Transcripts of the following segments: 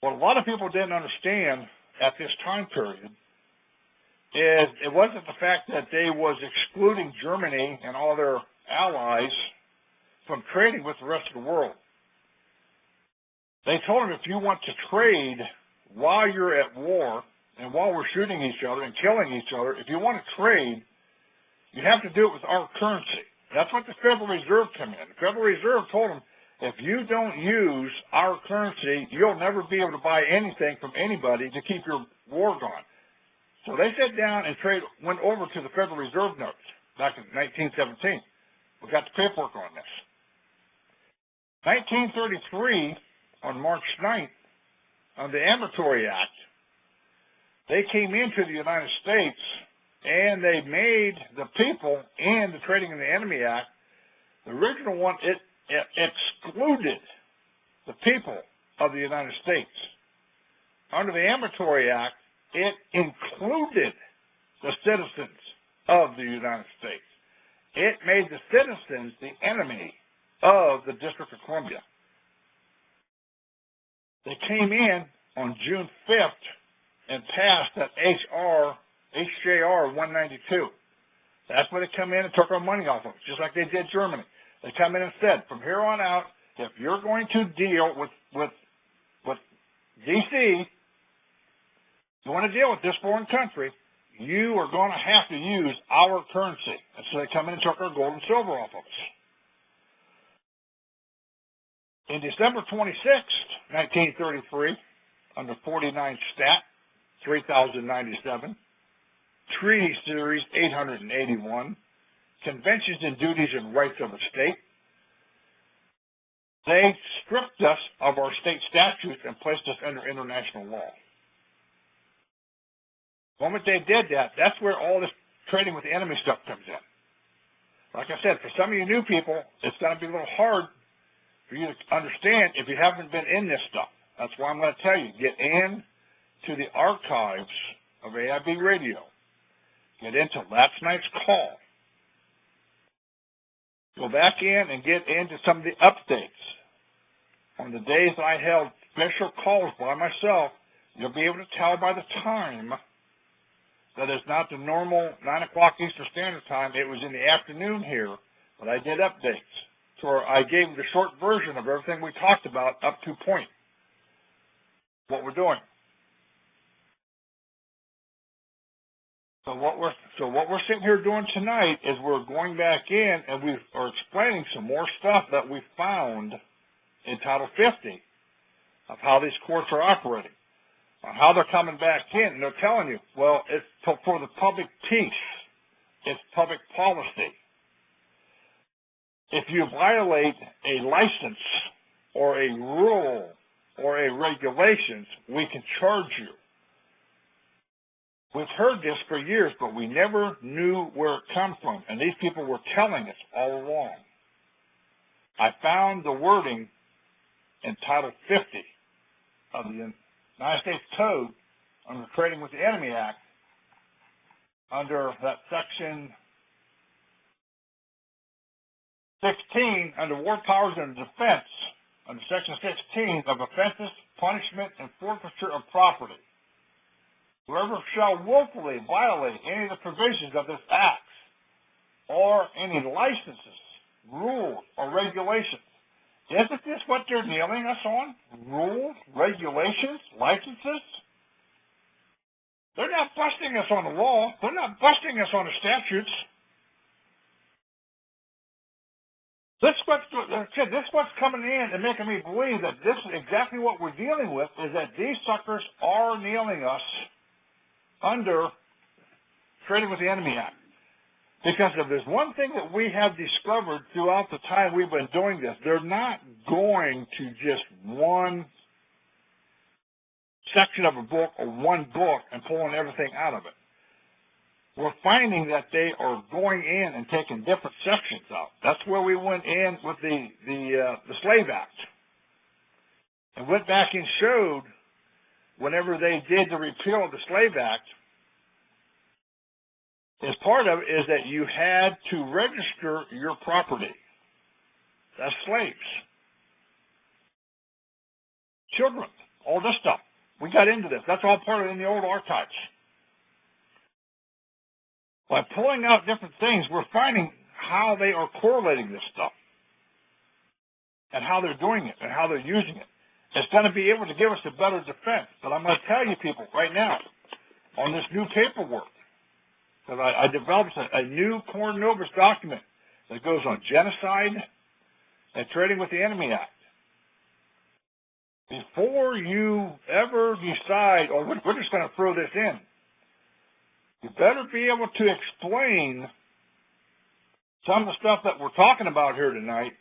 What a lot of people didn't understand at this time period is it wasn't the fact that they was excluding Germany and all their allies from trading with the rest of the world. They told them, if you want to trade while you're at war and while we're shooting each other and killing each other, if you want to trade, you have to do it with our currency. That's what the Federal Reserve came in. The Federal Reserve told them, if you don't use our currency, you'll never be able to buy anything from anybody to keep your war going. So they sat down and went over to the Federal Reserve notes back in 1917. We got the paperwork on this. 1933, on March 9th, on the Amatory Act, they came into the United States and they made the people in the Trading in the Enemy Act, the original one, it excluded the people of the United States. Under the Amatory Act, it included the citizens of the United States. It made the citizens the enemy of the District of Columbia. They came in on June 5th and passed that HJR 192. That's where they come in and took our money off of us, just like they did Germany. They come in and said, from here on out, if you're going to deal with D.C., you want to deal with this foreign country, you are going to have to use our currency. And so they come in and took our gold and silver off of us. In December 26th, 1933, under 49 Stat 3097, Treaty Series 881, Conventions and Duties and Rights of a State, they stripped us of our state statutes and placed us under international law. The moment they did that, that's where all this trading with the enemy stuff comes in. Like I said, for some of you new people, it's going to be a little hard for you to understand if you haven't been in this stuff. That's why I'm going to tell you, get in to the archives of AIB Radio. Get into last night's call. Go back in and get into some of the updates. On the days that I held special calls by myself, you'll be able to tell by the time that it's not the normal 9 o'clock Eastern Standard Time. It was in the afternoon here, but I did updates. So I gave the short version of everything we talked about up to point, what we're doing. So what we're sitting here doing tonight is we're going back in and we are explaining some more stuff that we found in Title 50 of how these courts are operating, on how they're coming back in. And they're telling you, well, it's for the public peace. It's public policy. If you violate a license or a rule or a regulations, we can charge you. We've heard this for years, but we never knew where it come from, and these people were telling us all along. I found the wording in Title 50 of the United States Code under Trading with the Enemy Act, under that Section 16, under War Powers and Defense, under Section 16 of Offenses, Punishment, and Forfeiture of Property. Whoever shall willfully violate any of the provisions of this act, or any licenses, rules, or regulations. Isn't this what they're nailing us on? Rules, regulations, licenses? They're not busting us on the law. They're not busting us on the statutes. This is what's coming in and making me believe that this is exactly what we're dealing with, is that these suckers are nailing us under Trading with the Enemy Act. Because if there's one thing that we have discovered throughout the time we've been doing this, they're not going to just one section of a book or one book and pulling everything out of it. We're finding that they are going in and taking different sections out. That's where we went in with the Slave Act. And went back and showed whenever they did the repeal of the Slave Act, as part of it is that you had to register your property. That's slaves. Children, all this stuff. We got into this. That's all part of in the old archives. By pulling out different things, we're finding how they are correlating this stuff and how they're doing it and how they're using it. It's going to be able to give us a better defense. But I'm going to tell you people right now, on this new paperwork, that I developed a new Corn Novus document that goes on genocide and trading with the Enemy Act. Before you ever decide, oh, we're just going to throw this in, you better be able to explain some of the stuff that we're talking about here tonight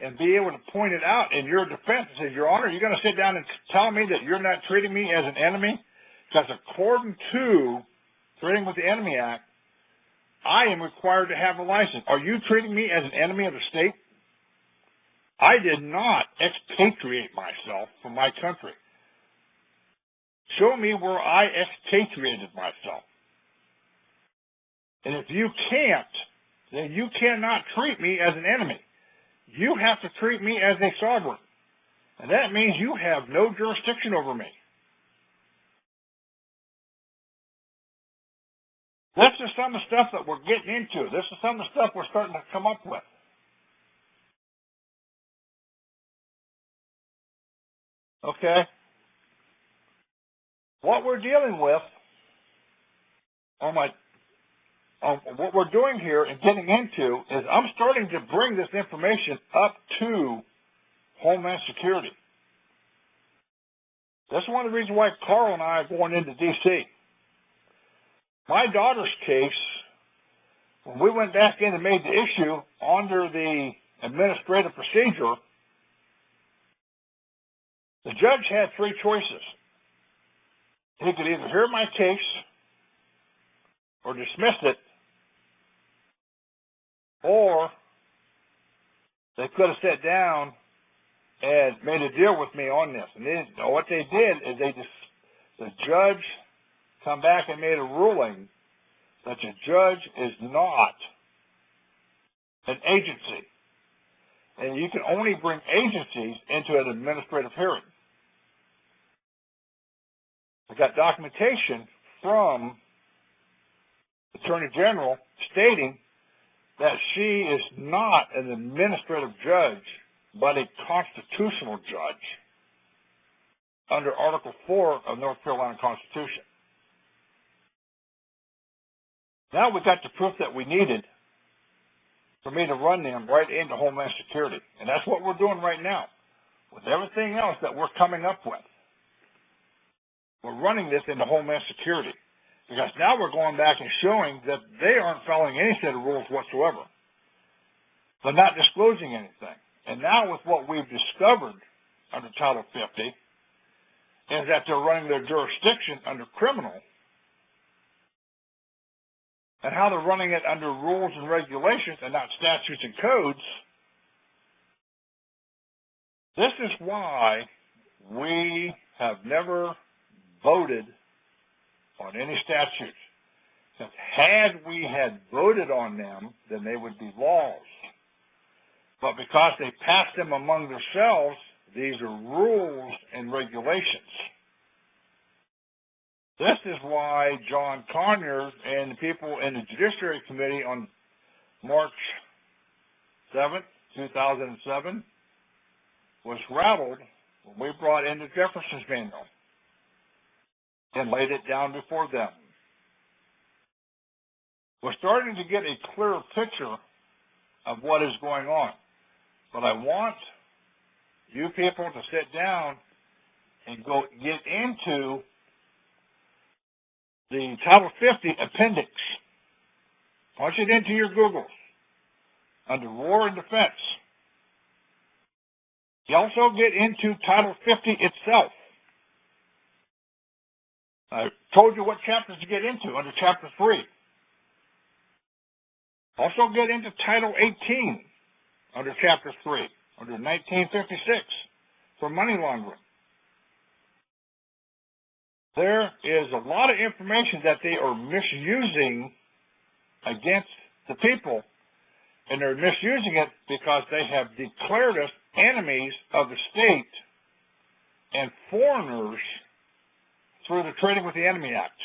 and be able to point it out in your defense and say, Your Honor, you're going to sit down and tell me that you're not treating me as an enemy? Because according to Trading with the Enemy Act, I am required to have a license. Are you treating me as an enemy of the state? I did not expatriate myself from my country. Show me where I expatriated myself. And if you can't, then you cannot treat me as an enemy. You have to treat me as a sovereign. And that means you have no jurisdiction over me. This is some of the stuff that we're getting into. This is some of the stuff we're starting to come up with. Okay? What we're dealing with, what we're doing here and getting into is I'm starting to bring this information up to Homeland Security. That's one of the reasons why Carl and I are going into D.C. My daughter's case, when we went back in and made the issue under the administrative procedure, the judge had three choices. He could either hear my case or dismiss it, or they could have sat down and made a deal with me on this. And then what they did is the judge come back and made a ruling that the judge is not an agency. And you can only bring agencies into an administrative hearing. I got documentation from the Attorney General stating that she is not an administrative judge, but a constitutional judge under Article 4 of North Carolina Constitution. Now we got the proof that we needed for me to run them right into Homeland Security. And that's what we're doing right now. With everything else that we're coming up with, we're running this into Homeland Security. Because now we're going back and showing that they aren't following any set of rules whatsoever. They're not disclosing anything. And now with what we've discovered under Title 50 is that they're running their jurisdiction under criminal, and how they're running it under rules and regulations and not statutes and codes. This is why we have never voted on any statutes. Because had we had voted on them, then they would be laws. But because they passed them among themselves, these are rules and regulations. This is why John Conyers and the people in the Judiciary Committee on March 7th, 2007, was rattled when we brought in the Jefferson's Manual and laid it down before them. We're starting to get a clearer picture of what is going on. But I want you people to sit down and go get into the Title 50 appendix. Punch it into your Googles under War and Defense. You also get into Title 50 itself. I told you what chapters to get into under Chapter 3. Also get into Title 18 under Chapter 3, under 1956, for money laundering. There is a lot of information that they are misusing against the people, and they're misusing it because they have declared us enemies of the state and foreigners through the Trading with the Enemy Act.